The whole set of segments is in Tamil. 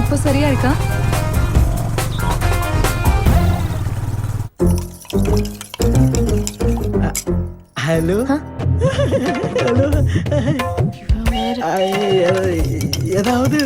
இப்போ சரியா இருக்கா? ஹலோ ஹலோ, ஏதாவது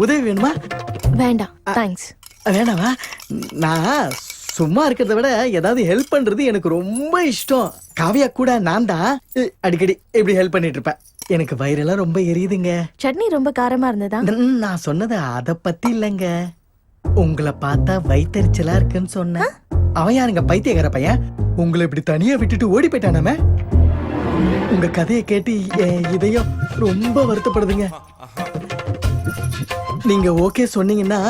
உதவி வேணுமா? வேண்டாம், தேங்க்ஸ். வேணாமா? நான் சும்மா இருக்கிறத விட ஏதாவது ஹெல்ப் பண்றது எனக்கு ரொம்ப இஷ்டம். காவியா கூட நான் தான் அடிக்கடி இப்படி ஹெல்ப் பண்ணிட்டு இருப்பேன். எனக்கு வயிறெல்லாம் ரொம்ப எரியுதுங்க. சட்னி ரொம்ப காரமா இருந்ததா? நான் சொன்னது அத பத்தி இல்லைங்க. உங்களை பார்த்தா வயித்தெரிச்சலா இருக்குன்னு சொன்னேன். அவன் யாருங்க பைத்தியக்கார பையன்? உங்களை இப்படி தனியா விட்டுட்டு ஓடி போயிட்டானாமே. உங்க கதையை கேட்டு என் இதயம் ரொம்ப வருத்தப்படுதுங்க. நீங்க ஓகே சொன்னீங்கன்னா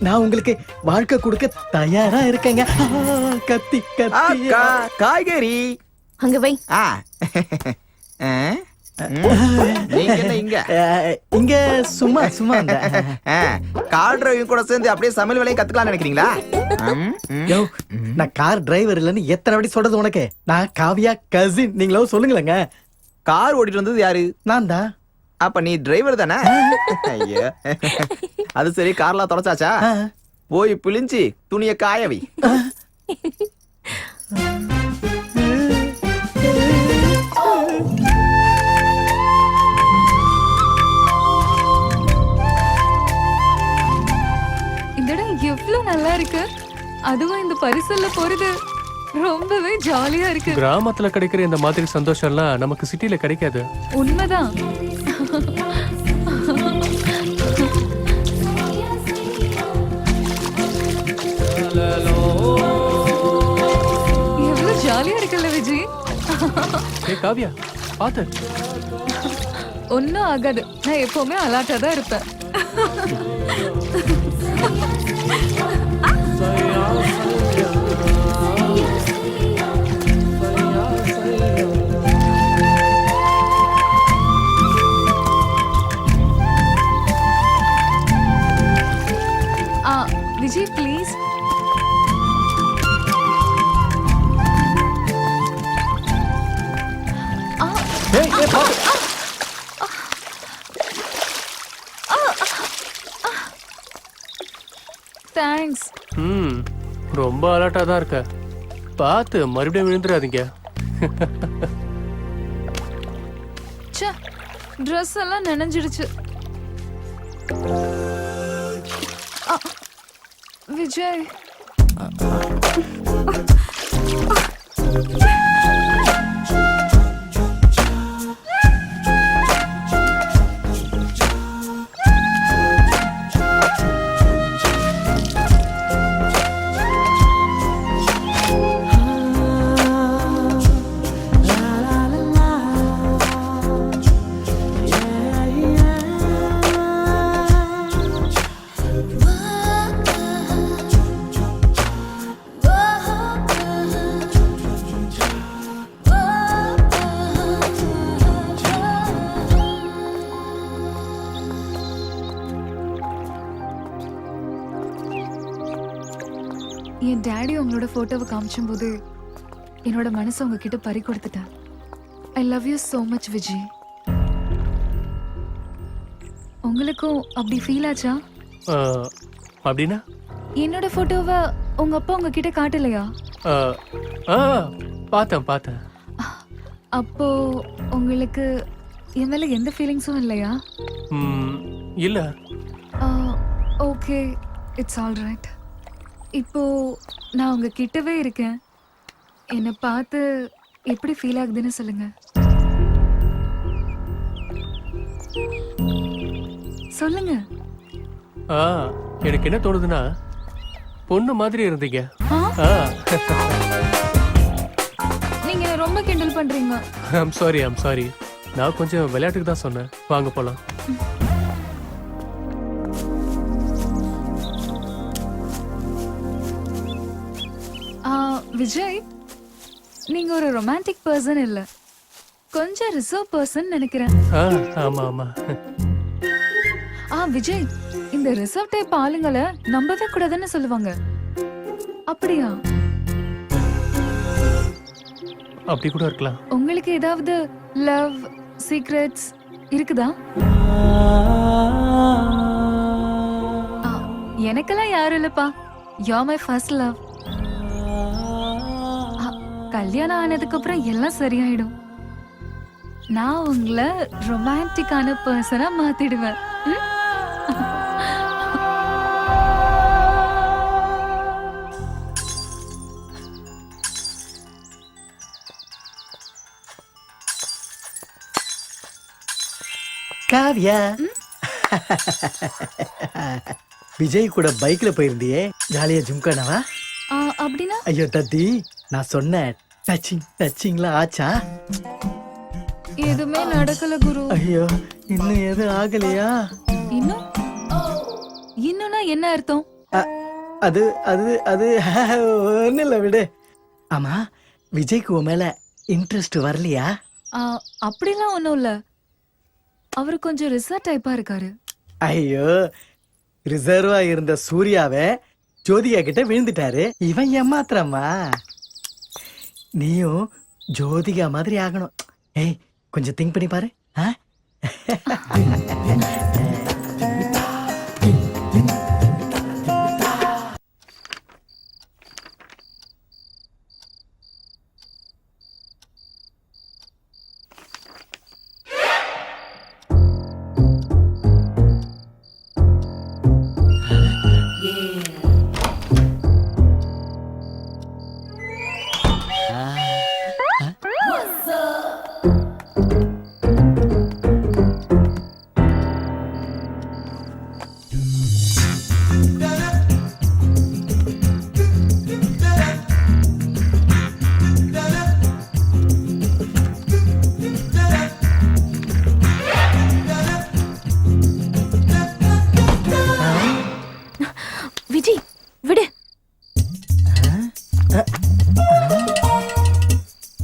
நான் உங்களுக்கு வாழ்க்கை கொடுக்க தயாரா இருக்கேங்க. கத்தி கத்தி காய்கறி அங்க வை. நீங்க என்ன இங்க? இங்க சும்மா சும்மா கார் டிரைவிங் கூட சேர்ந்து அப்படியே சமையல் வேலையும் கத்துக்கலாம் நினைக்கிறீங்களா? யோ, நான் கார் டிரைவர் இல்லன்னு எத்தனை வாட்டி சொல்றது உனக்கு? நான் காவியா கசின். நீங்களும் சொல்லுங்களேங்க. கார் ஓட்டிட்டு வந்தது யாரு? நான் தான். அப்ப நீ டிரைவர் தானே? ஐயா, அது சரி. கார்லாம் தொடச்சாச்சா? போய் பிழிஞ்சி துணிய காயவை. இந்த இடம் எவ்வளவு நல்லா இருக்கு. அதுவும் இந்த பரிசல்ல போறது ரொம்பவே ஜாலியா இருக்கு. கிராமத்துல கிடைக்கிற இந்த மாதிரி சந்தோஷம் எல்லாம் நமக்கு சிட்டில கிடைக்காது. உண்மைதான். எவ்வளவு ஜாலியா இருக்குல்ல விஜய்? ஏய் காவியா, பாத்து. ஒன்னும் ஆகாது. நான் எப்பவுமே அலர்ட்டா தான் இருப்பேன். விஜய் ப்ளீஸ். ஏய் ஏய் பாத்து. தேங்க்ஸ். ரொம்ப அலர்ட்டா தான் இருக்க. பாத்து மறுபடியும் விழுந்துடாதீங்க. ச்சே, Dress எல்லாம் நனைஞ்சிடுச்சு. விஜய், என் டாடி உங்களோட போட்டோவை காமிச்சும் போது என்னோட மனசை உங்ககிட்ட பறி கொடுத்துட்டேன். I love you so much Vijay. உங்களுக்கும் அப்படி ஃபீல் ஆச்சா? அப்படின்னா என்னோட போட்டோவை உங்க அப்பா உங்ககிட்ட காட்டலையா? பார்த்தேன். அப்போ உங்களுக்கு என் மேல எந்த ஃபீலிங்ஸும் இல்லையா? இல்ல. Okay, it's all right. இப்போ நான் உங்க கிட்டவே இருக்கேன். என்னை பார்த்து எப்படி ஃபீல் ஆகுதுன்னு சொல்லுங்க. சொல்லுங்க. எனக்கு என்ன தோணுதுன்னா, பொண்ணு மாதிரி இருந்தீங்க. நீங்க என்ன ரொம்ப கிண்டல் பண்றீங்க. I'm sorry. நான் கொஞ்சம் விளையாட்டுக்கு தான் சொன்னேன். வாங்க போலாம். விஜய், நீங்க ஒரு ரொமான்டிக் பர்சன் இல்ல, கொஞ்சம் ரிசர்வ் பர்சன் நினைக்கிறேன். ஆமா. விஜய், இந்த ரிசர்வ் டைப் ஆளுங்களை நம்பவே கூடாதுன்னு சொல்லுவாங்க. அப்படியா? அப்படி கூட இருக்கலாம். உங்களுக்கு ஏதாவது லவ் சீக்ரெட்ஸ் இருக்குதா? எனக்கெல்லாம் யாரும் இல்லப்பா. You my first love. கல்யாணம் ஆனதுக்கு அப்புறம் எல்லாம் சரியாயிடும். நான் உங்களை ரொமான்டிக்கான பர்சனா மாத்திடுவேன். ம்? காவியா, விஜய் கூட பைக்ல போயிருந்தியே, ஜாலியா ஜும்கானவா? அப்படின்னா ஐயோ தத்தி, நான் சொன்ன டச்சிங்லாம் ஆச்சா? எதுவுமே நடக்கல குரு. ஐயோ, இன்னும் எதுவும் ஆகலையா? இன்னும் இன்னும்னா என்ன அர்த்தம்? அது அது அது ஒன்னும் இல்ல, விடு. ஆமா, விஜய்க்கு உன் மேல இன்ட்ரெஸ்ட் வரலையா? அப்படிலாம் ஒண்ணும் இல்ல. அவரு கொஞ்சம் ரிசர்வ் டைப்பா இருக்காரு. ஐயோ, ரிசர்வா இருந்த சூர்யாவை ஜோதிகா கிட்ட விழுந்துட்டாரு. இவன் ஏமாத்திரமா? நீயும் ஜோதிகா மாதிரி ஆகணும். ஏய், கொஞ்சம் திங்க் பண்ணி பாரு. விஜய் விடு.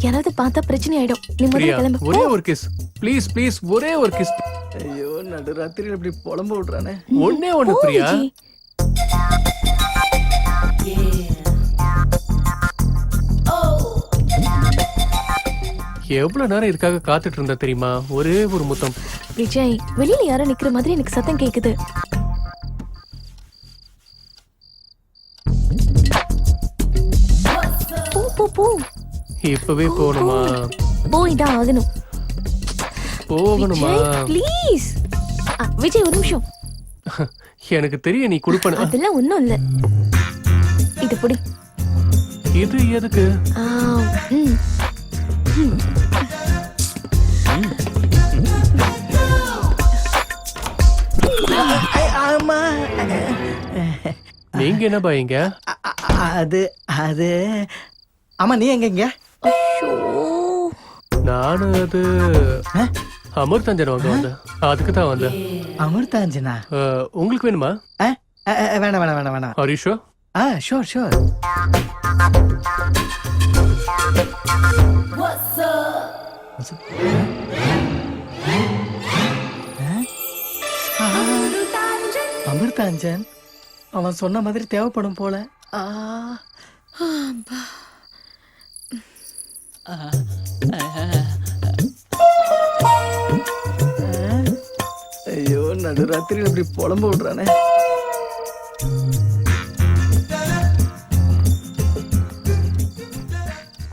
யாராவது பார்த்தா பிரச்சனை ஆயிடும். நீ முதல்ல பிரியா, கிளம்பு. ஒரே ஒரு கிஸ் ப்ளீஸ் ப்ளீஸ், ஒரே ஒரு கிஸ். ஐயோ, நடுராத்திரியில் இப்படி புலம்ப விடுறானே. ஒண்ணே ஒண்ணு போ, பிரியா. விஜய். எவ்வளவு நேரம் இதுக்காக காத்துட்டு இருந்தா தெரியுமா? ஒரே ஒரு முத்தம். விஜய், வெளியில யாரோ நிக்கிற மாதிரி எனக்கு சத்தம் கேக்குது. போ போ போ. இப்பவே போகணுமா? போய்தான் ஆகணும். போகணுமா? ப்ளீஸ். விஜய், ஒரு நிமிஷம். எனக்கு தெரியும் நீ குடுப்பன. அதெல்லாம் ஒண்ணும் இல்ல. இது புடி. இது எதுக்கு? ம். ஆமா, நீங்க என்ன பாயீங்க? அது அது ஆமா, நீ எங்க? ஐயோ. நானு அது அமிர்தஞ்சன் வாங்க வந்தேன். அதுக்கு தான் வந்தேன். அமிர்தாஞ்சனா? உங்களுக்கு வேணுமா? வேணாம் வேணாம் வேணாம் வேணாம். ஹரிஷோ? Sure sure. அமிர்தாஞ்சன், அவன் சொன்ன மாதிரி தேவைப்படும் போல. ஐயோ, நடுராத்திரியில் இப்படி புலம்ப விடுறானே.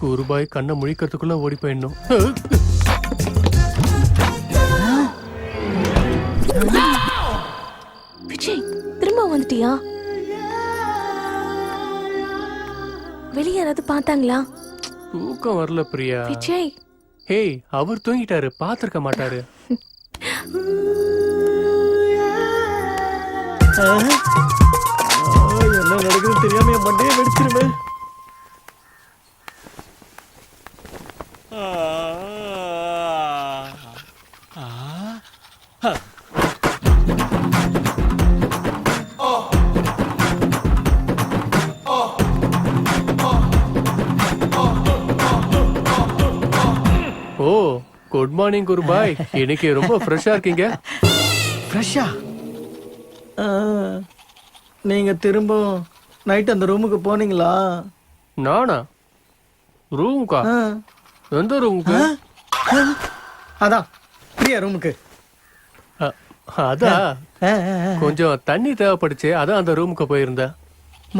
குருபாய் கண்ணை முழிக்கிறதுக்குள்ள ஓடி போயிடணும். விஜய், திரும்ப வந்துட்டியா? வெளிய யாராவது பார்த்தாங்களா? தூக்கம் வரல பிரியா. விஜய். ஹேய், அவர் தூங்கிட்டாரு, பாத்திருக்க மாட்டாரு. என்ன நடக்குது தெரியாம என் மண்டையை வெடிச்சிருவேன். ஓ, குட் மார்னிங் குருபாய். இன்னைக்கு ரொம்ப ஃப்ரெஷ்ஷா இருக்கீங்க. ஃப்ரெஷ்ஷா? நீங்க திரும்ப நைட் அந்த ரூமுக்கு போனீங்களா? நானா? ரூமுக்கா? எந்த ரூமுக்கு? அதான் பிரியா ரூமுக்கு. அதான் ஆ, ஆ, ஆ. கொஞ்சம் தண்ணி தேவைப்படுச்சு அதான் அந்த ரூமுக்கு போயிருந்தேன்